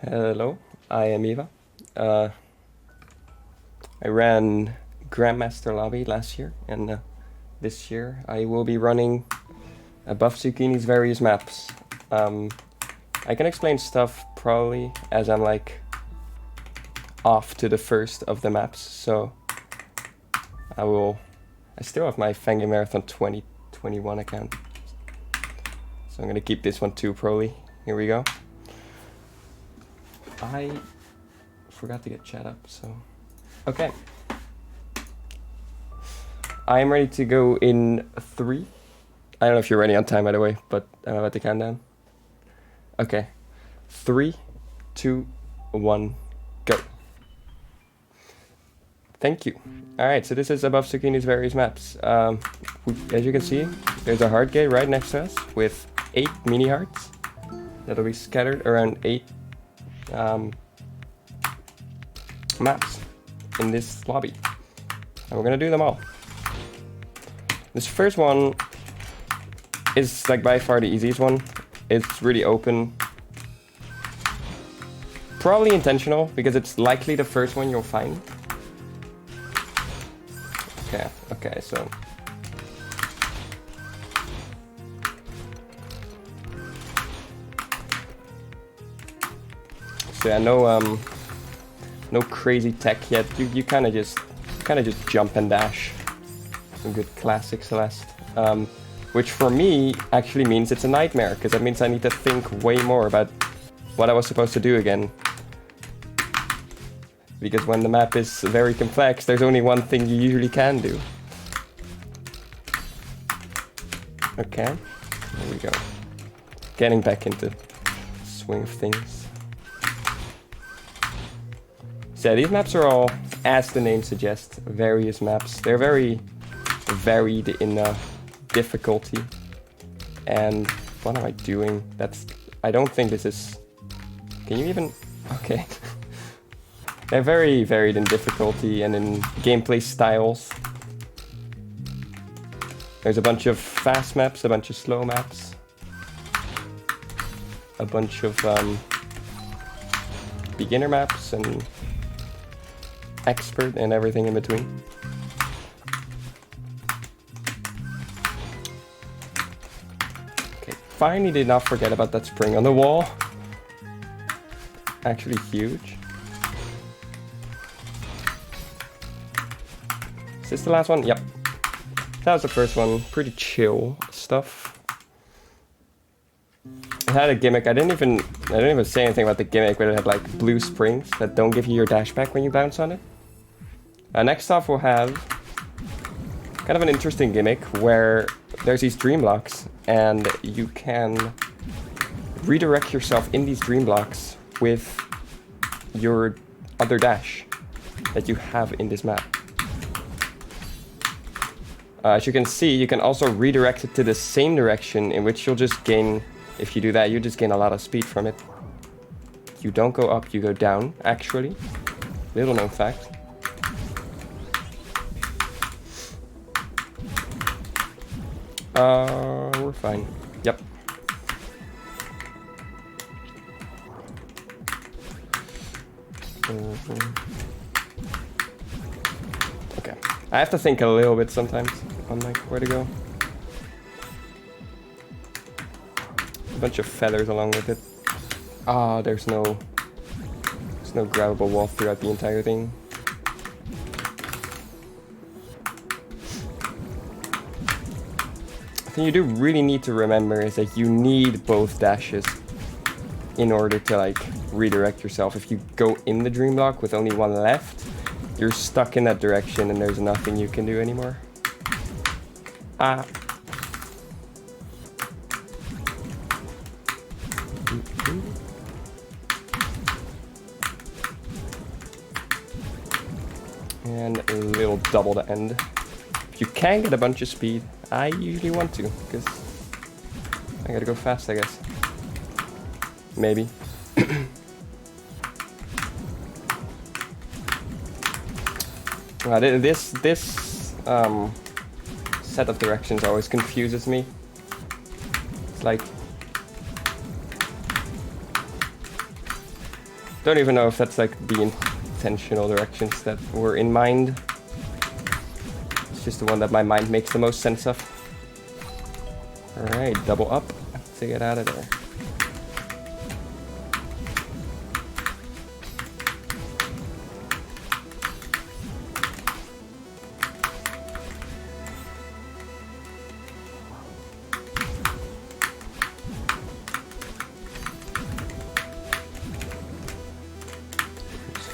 Hello, I am Eeva. I ran Grandmaster Lobby last year, and this year I will be running ABuffZucchini's various maps. I can explain stuff probably as I'm like off to the first of the maps, so I still have my Fangame Marathon 2021 account, so I'm gonna keep this one too probably. Here we go. I forgot to get chat up, so okay. I'm ready to go in 3. I don't know if you're ready on time, by the way, but I'm about to count down. Okay, 3, 2, 1, go. Thank you. All right, so this is ABuffZucchini's various maps. As you can see, there's a heart gate right next to us with 8 mini hearts that'll be scattered around 8 maps in this lobby, and we're gonna do them all. This first one is like by far the easiest one. It's really open, probably intentional because it's likely the first one you'll find. Okay, so yeah, no crazy tech yet. You kind of just jump and dash. Some good classic Celeste, which for me actually means it's a nightmare, because that means I need to think way more about what I was supposed to do again. Because when the map is very complex, there's only one thing you usually can do. Okay, here we go. Getting back into the swing of things. So yeah, these maps are all, as the name suggests, various maps. They're very varied in difficulty. And what am I doing? I don't think this is... Can you even... Okay. They're very varied in difficulty and in gameplay styles. There's a bunch of fast maps, a bunch of slow maps, a bunch of beginner maps, and expert and everything in between. Okay, finally did not forget about that spring on the wall. Actually huge. Is this the last one? Yep. That was the first one. Pretty chill stuff. It had a gimmick. I didn't even say anything about the gimmick, but it had like blue springs that don't give you your dash back when you bounce on it. Next off, we'll have kind of an interesting gimmick where there's these dream blocks, and you can redirect yourself in these dream blocks with your other dash that you have in this map. As you can see, you can also redirect it to the same direction, in which you'll just gain, if you do that, you just gain a lot of speed from it. You don't go up, you go down, actually. Little known fact. We're fine. Yep. Okay. I have to think a little bit sometimes on like where to go. A bunch of feathers along with it. Ah, there's no grabbable wall throughout the entire thing. The thing you do really need to remember is that you need both dashes in order to like redirect yourself. If you go in the dream block with only one left, you're stuck in that direction and there's nothing you can do anymore. Ah. And a little double to end. If you can get a bunch of speed, I usually want to, because I gotta go fast, I guess. Maybe. This set of directions always confuses me. It's like Don't even know if that's like the intentional directions that were in mind. It's just the one that my mind makes the most sense of. Alright, double up to get out of there.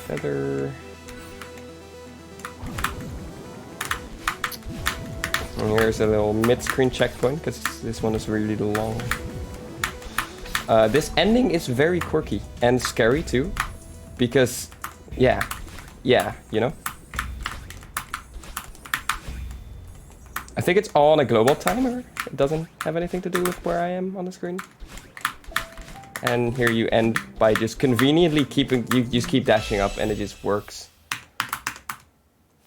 Feather. And here's a little mid-screen checkpoint, because this one is really long. This ending is very quirky and scary too, because, yeah, you know? I think it's all on a global timer. It doesn't have anything to do with where I am on the screen. And here you end by just conveniently you just keep dashing up and it just works.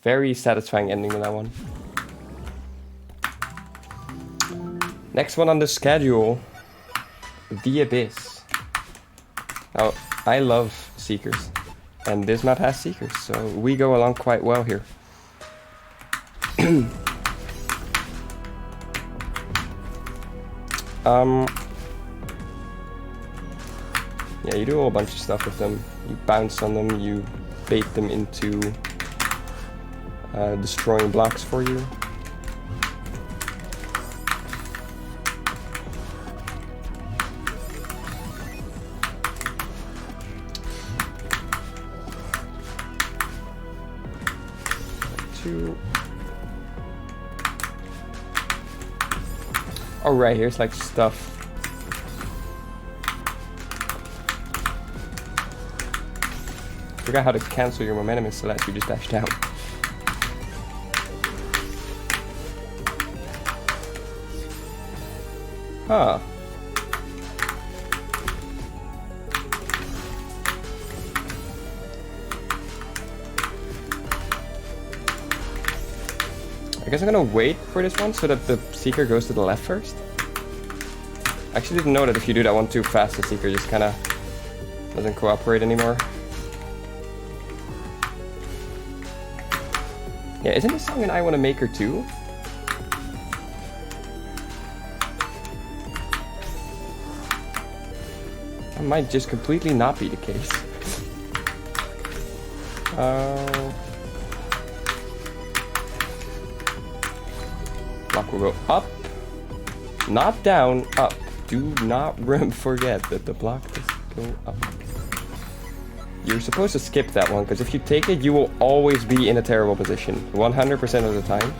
Very satisfying ending to that one. Next one on the schedule, The Abyss. Now, I love Seekers, and this map has Seekers, so we go along quite well here. Yeah, you do a whole bunch of stuff with them. You bounce on them, you bait them into destroying blocks for you. Oh right, here's like stuff. Forgot how to cancel your momentum so that you just dashed out. Huh. I guess I'm gonna wait for this one so that the Seeker goes to the left first. I actually didn't know that if you do that one too fast, the Seeker just kinda doesn't cooperate anymore. Yeah, isn't this song an I Wanna Make Her too? That might just completely not be the case. Block will go up, not down, up. Do not forget that the block does go up. You're supposed to skip that one, because if you take it, you will always be in a terrible position. 100% of the time.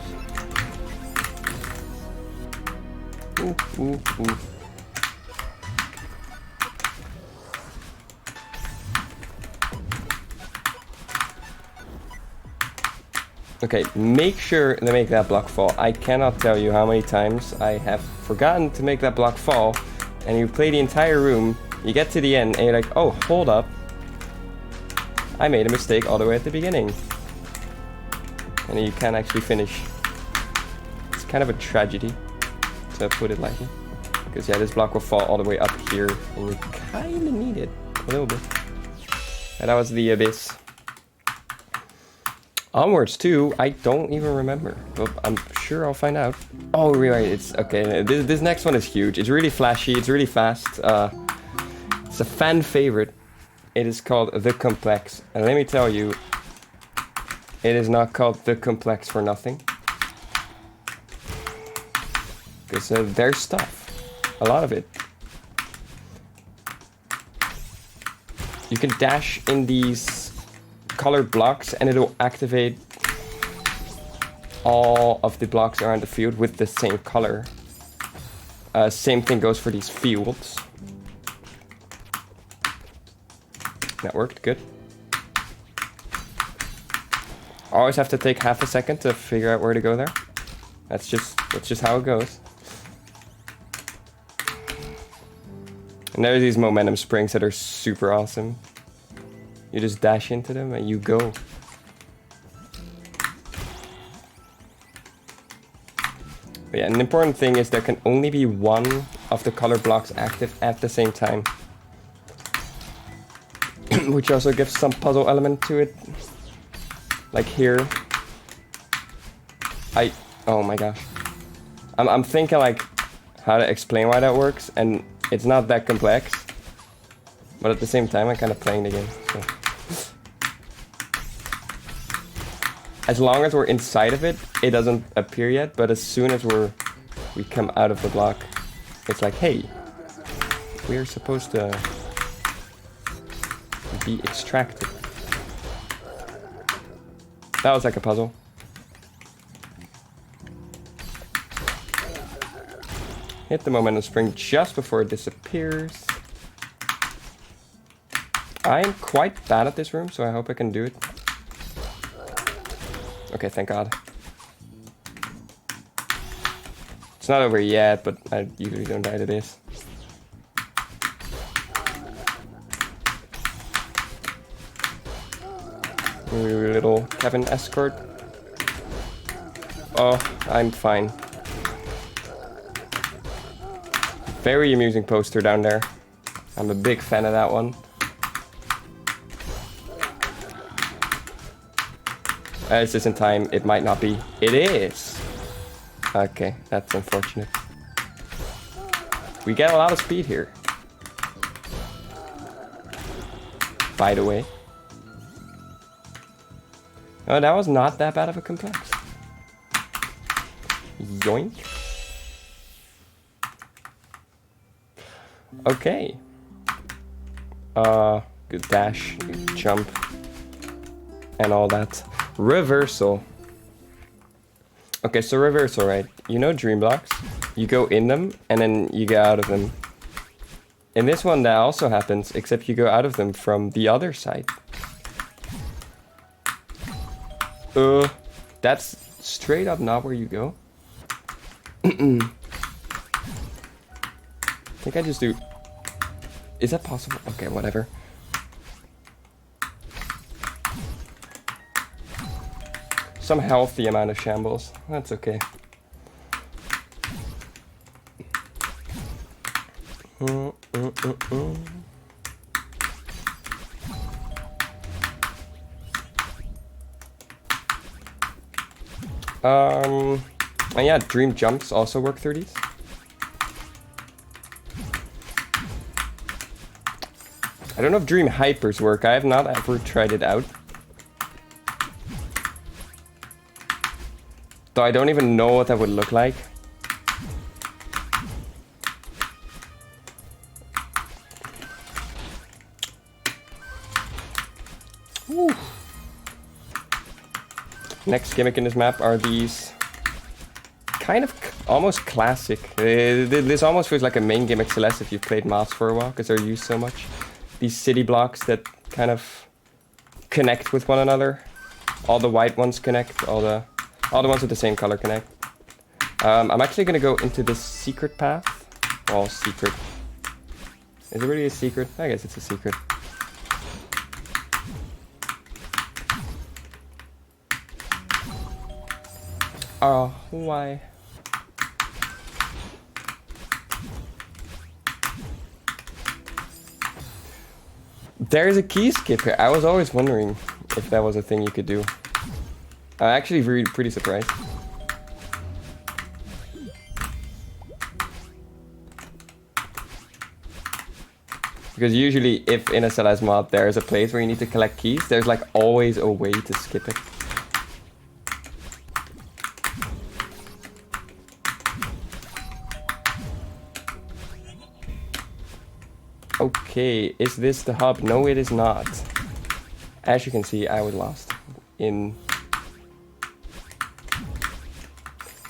Ooh, ooh, ooh. Okay, make sure to make that block fall. I cannot tell you how many times I have forgotten to make that block fall, and you play the entire room, you get to the end, and you're like, oh, hold up. I made a mistake all the way at the beginning. And you can't actually finish. It's kind of a tragedy, to put it lightly. Because yeah, this block will fall all the way up here, and you kinda need it, a little bit. And that was the Abyss. Onwards too, I don't even remember, but I'm sure I'll find out. Oh, right, it's okay. This next one is huge. It's really flashy, it's really fast. It's a fan favorite. It is called The Complex, and let me tell you, it is not called The Complex for nothing. Because there's stuff, a lot of it. You can dash in these colored blocks and it'll activate all of the blocks around the field with the same color. Same thing goes for these fields. That worked, good. Always have to take half a second to figure out where to go there. That's just how it goes. And there are these momentum springs that are super awesome. You just dash into them and you go. But yeah, an important thing is there can only be one of the color blocks active at the same time. which also gives some puzzle element to it. Like here. Oh my gosh. I'm thinking like how to explain why that works, and it's not that complex. But at the same time, I'm kind of playing the game. So. As long as we're inside of it, it doesn't appear yet. But as soon as we come out of the block, it's like, hey, we are supposed to be extracted. That was like a puzzle. Hit the momentum spring just before it disappears. I'm quite bad at this room, so I hope I can do it. Okay, thank God. It's not over yet, but I usually don't die to this. Little cabin escort. Oh, I'm fine. Very amusing poster down there. I'm a big fan of that one. Is this in time? It might not be. It is! Okay, that's unfortunate. We get a lot of speed here. By the way. Oh, that was not that bad of a complex. Yoink. Okay. Good dash, jump, and all that. Reversal. Okay, so reversal, right? You know dream blocks? You go in them, and then you get out of them. In this one, that also happens, except you go out of them from the other side. That's straight up not where you go. I think I just do... Is that possible? Okay, whatever. Some healthy amount of shambles. That's okay. And yeah, dream jumps also work through these. I don't know if dream hypers work. I have not ever tried it out. Though I don't even know what that would look like. Woo. Next gimmick in this map are these kind of almost classic. This almost feels like a main gimmick, Celeste, if you've played maps for a while, because they're used so much. These city blocks that kind of connect with one another. All the white ones connect, all the ones with the same color connect. I'm actually gonna go into this secret path. Well, secret. Is it really a secret? I guess it's a secret. Oh, why? There's a key skip here. I was always wondering if that was a thing you could do. I'm actually really pretty surprised. Because usually if in a Celeste mod there's a place where you need to collect keys, there's like always a way to skip it. Okay, is this the hub? No, it is not. As you can see, I was lost in...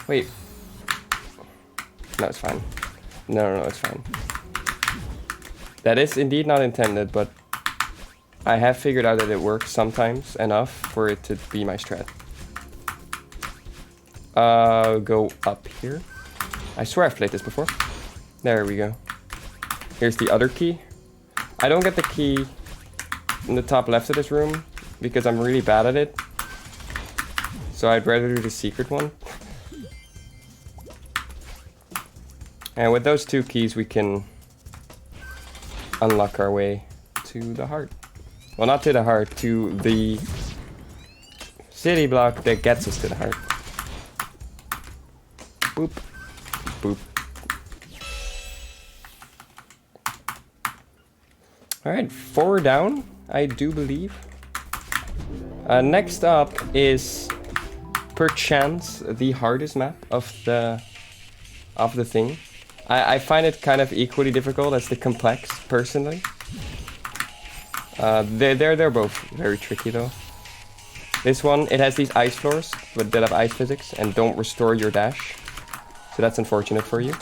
Wait. No, it's fine. No, it's fine. That is indeed not intended, but I have figured out that it works sometimes enough for it to be my strat. Go up here. I swear I've played this before. There we go. Here's the other key. I don't get the key in the top left of this room because I'm really bad at it. So I'd rather do the secret one. And with those two keys we can unlock our way to the heart. Well, not to the heart, to the city block that gets us to the heart. Boop. Boop. Alright, 4 down, I do believe. Next up is perchance the hardest map of the thing. I find it kind of equally difficult as the complex, personally. They're both very tricky though. This one, it has these ice floors that have ice physics and don't restore your dash. So that's unfortunate for you.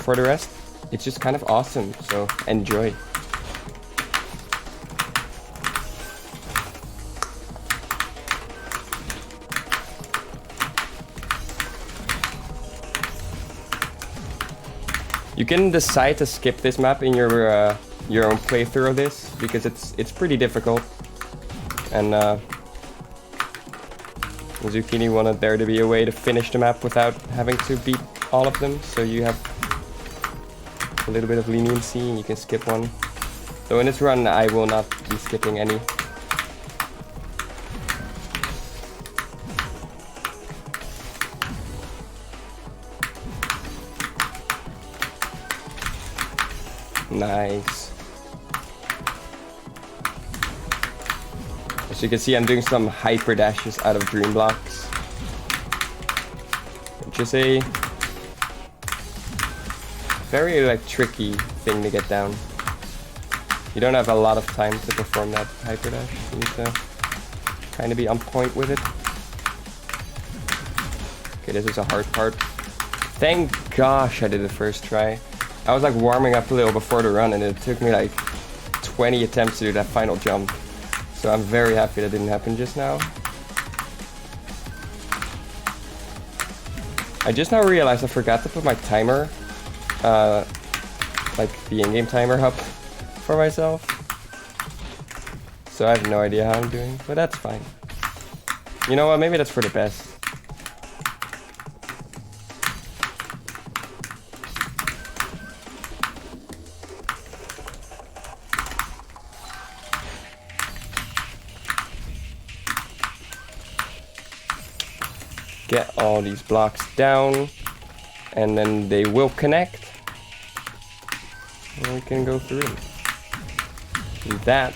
For the rest, it's just kind of awesome, so enjoy. You can decide to skip this map in your own playthrough of this because it's pretty difficult, and Zucchini wanted there to be a way to finish the map without having to beat all of them, so you have a little bit of leniency and you can skip one. So in this run I will not be skipping any. Nice. As you can see, I'm doing some hyper dashes out of dream blocks, which is a very tricky thing to get down. You don't have a lot of time to perform that hyper dash. You need to kind of be on point with it. Okay, this is a hard part. Thank gosh I did the first try. I was warming up a little before the run and it took me 20 attempts to do that final jump. So I'm very happy that didn't happen just now. I just now realized I forgot to put my timer, the in-game timer up for myself. So I have no idea how I'm doing, but that's fine. You know what, maybe that's for the best. Get all these blocks down, and then they will connect, and we can go through them. That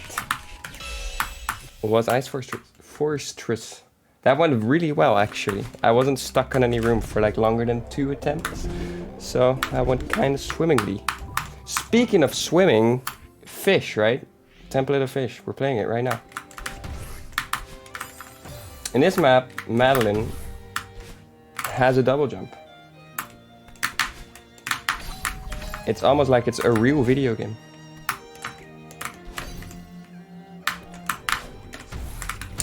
was Ice Fortress. That went really well, actually. I wasn't stuck on any room for longer than 2 attempts, so that went kind of swimmingly. Speaking of swimming, fish, right? Template of fish. We're playing it right now. In this map, Madeline has a double jump. It's almost like it's a real video game.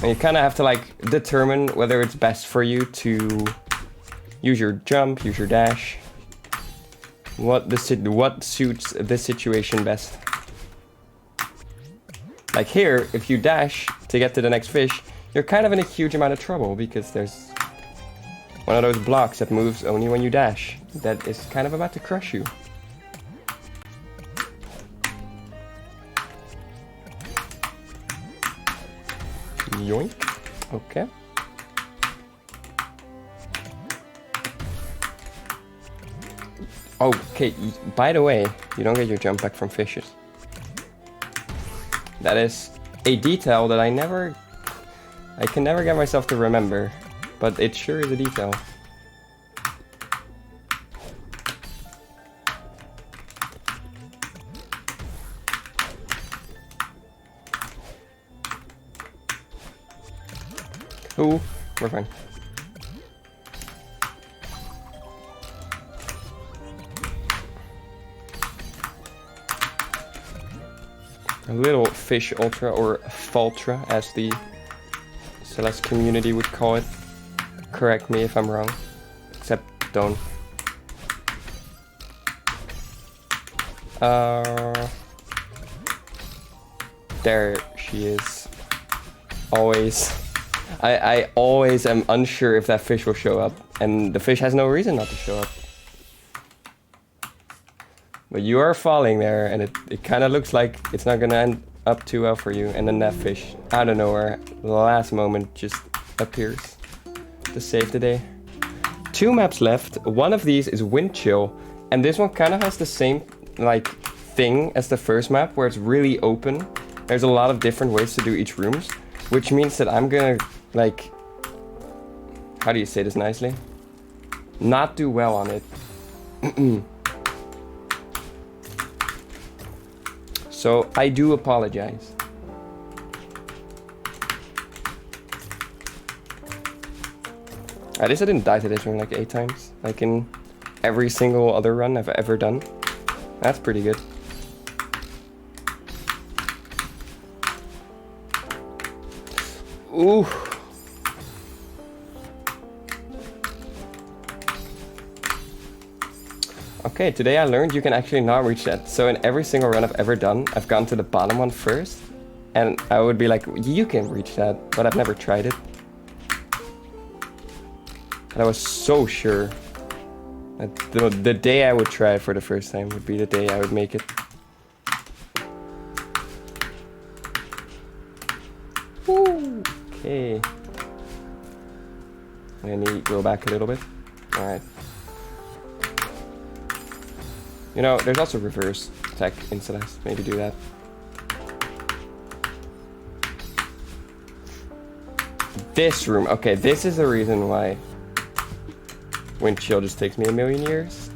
And you kind of have to determine whether it's best for you to use your jump, use your dash. What suits the situation best. Like here, if you dash to get to the next fish, you're kind of in a huge amount of trouble because there's one of those blocks that moves only when you dash. That is kind of about to crush you. Yoink. Okay. Okay, by the way, you don't get your jump back from fishes. That is a detail that I can never get myself to remember. But it sure is a detail. Ooh, we're fine. A little fish ultra, or Faltra as the Celeste community would call it. Correct me if I'm wrong, except don't. There she is. Always. I always am unsure if that fish will show up, and the fish has no reason not to show up. But you are falling there, and it kind of looks like it's not gonna end up too well for you, and then that fish out of nowhere, the last moment, just appears to save the day. 2 maps left. One of these is Wind Chill, and this one kind of has the same like thing as the first map, where it's really open. There's a lot of different ways to do each rooms, which means that I'm gonna like, how do you say this nicely? Not do well on it. So I do apologize. At least I didn't die to this run like 8 times, like in every single other run I've ever done. That's pretty good. Ooh. Okay, today I learned you can actually not reach that. So in every single run I've ever done, I've gone to the bottom one first, and I would be like, you can reach that, but I've never tried it. And I was so sure that the day I would try it for the first time would be the day I would make it. Woo. Okay. Let me go back a little bit. Alright. You know, there's also reverse tech in Celeste. Maybe do that. This room. Okay, this is the reason why Wind Chill just takes me a million years.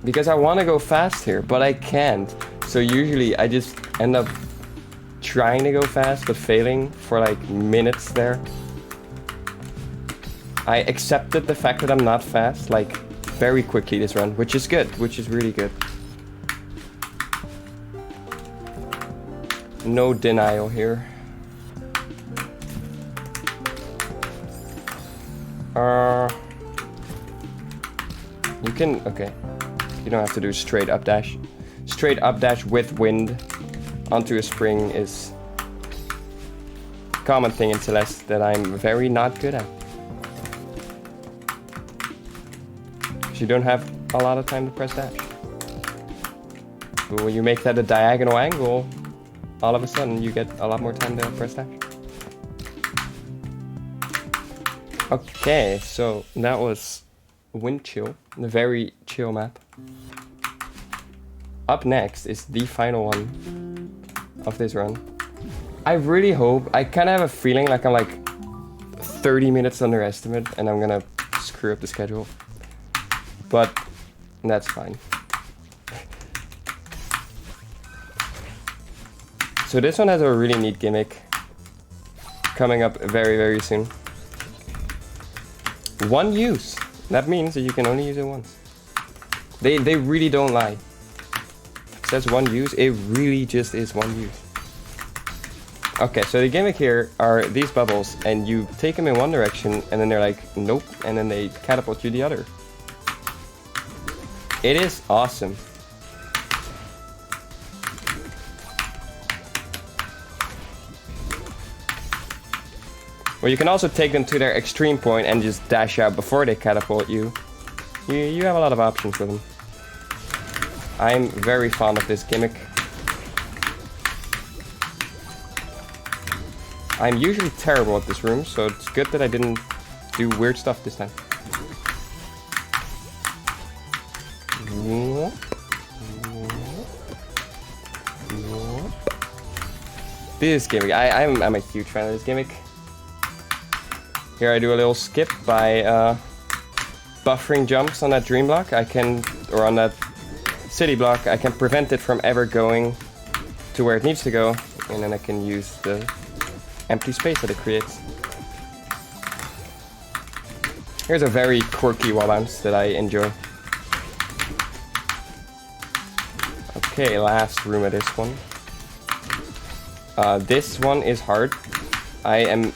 Because I want to go fast here, but I can't. So usually I just end up trying to go fast, but failing for like minutes there. I accepted the fact that I'm not fast, like, very quickly this run, which is good, which is really good. No denial here. You can, okay. You don't have to do straight up dash. Straight up dash with wind onto a spring is a common thing in Celeste that I'm very not good at. You don't have a lot of time to press dash. But when you make that a diagonal angle, all of a sudden you get a lot more time to press dash. Okay, so that was Wind Chill, the very chill map. Up next is the final one of this run. I really hope, I kind of have a feeling like I'm like 30 minutes under estimate and I'm gonna screw up the schedule. But that's fine. So this one has a really neat gimmick coming up very, very soon. One use. That means that you can only use it once. They really don't lie. It says one use, it really just is one use. Okay, so the gimmick here are these bubbles, and you take them in one direction, and then they're like, nope, and then they catapult you the other. It is awesome. Well, you can also take them to their extreme point and just dash out before they catapult you. You have a lot of options for them. I'm very fond of this gimmick. I'm usually terrible at this room, so it's good that I didn't do weird stuff this time. This gimmick, I'm a huge fan of this gimmick. Here I do a little skip by buffering jumps on that dream block. I can, or on that city block, I can prevent it from ever going to where it needs to go, and then I can use the empty space that it creates. Here's a very quirky wall bounce that I enjoy. Okay, last room of this one. This one is hard. I am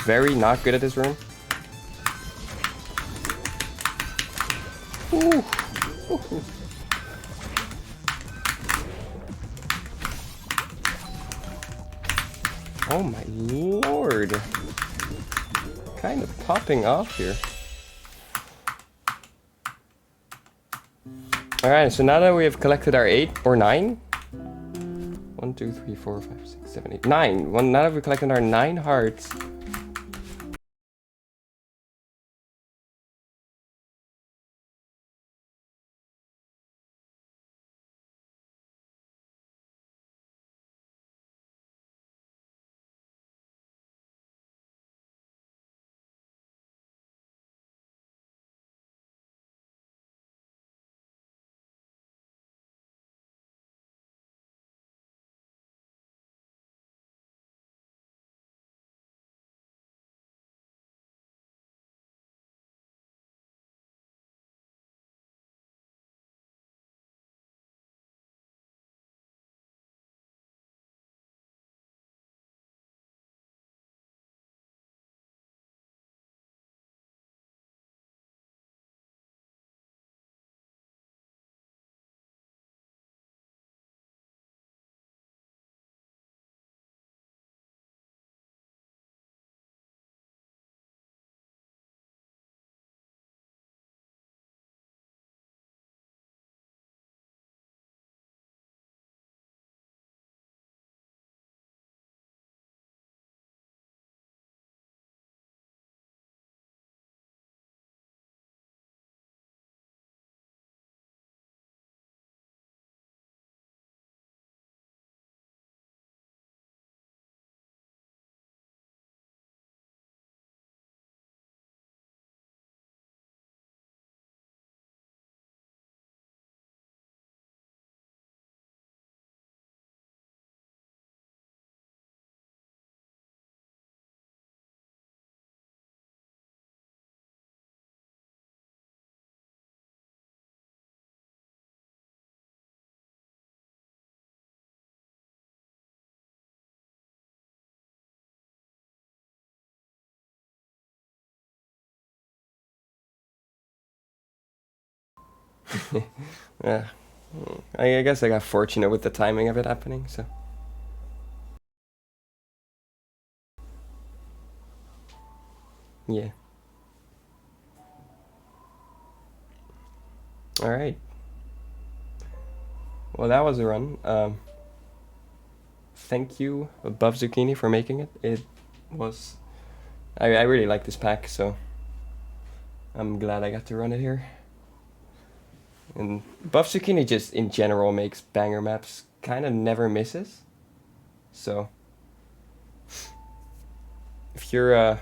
very not good at this room. Ooh. Ooh. Oh my lord. Kind of popping off here. Alright, so now that we have collected our 8 or 9. 1, 2, 3, 4, 5, 6, 7, 8, 9. Now that we've collected our 9 hearts. Yeah. I guess I got fortunate with the timing of it happening, so. Yeah. Alright. Well, that was a run. Thank you, ABuffZucchini, for making it. It was... I really like this pack, so I'm glad I got to run it here. And ABuffZucchini just, in general, makes banger maps. Kind of never misses. So... If you're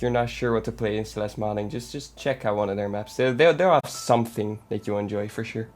not sure what to play in Celeste modding, just check out one of their maps. They'll have something that you enjoy, for sure.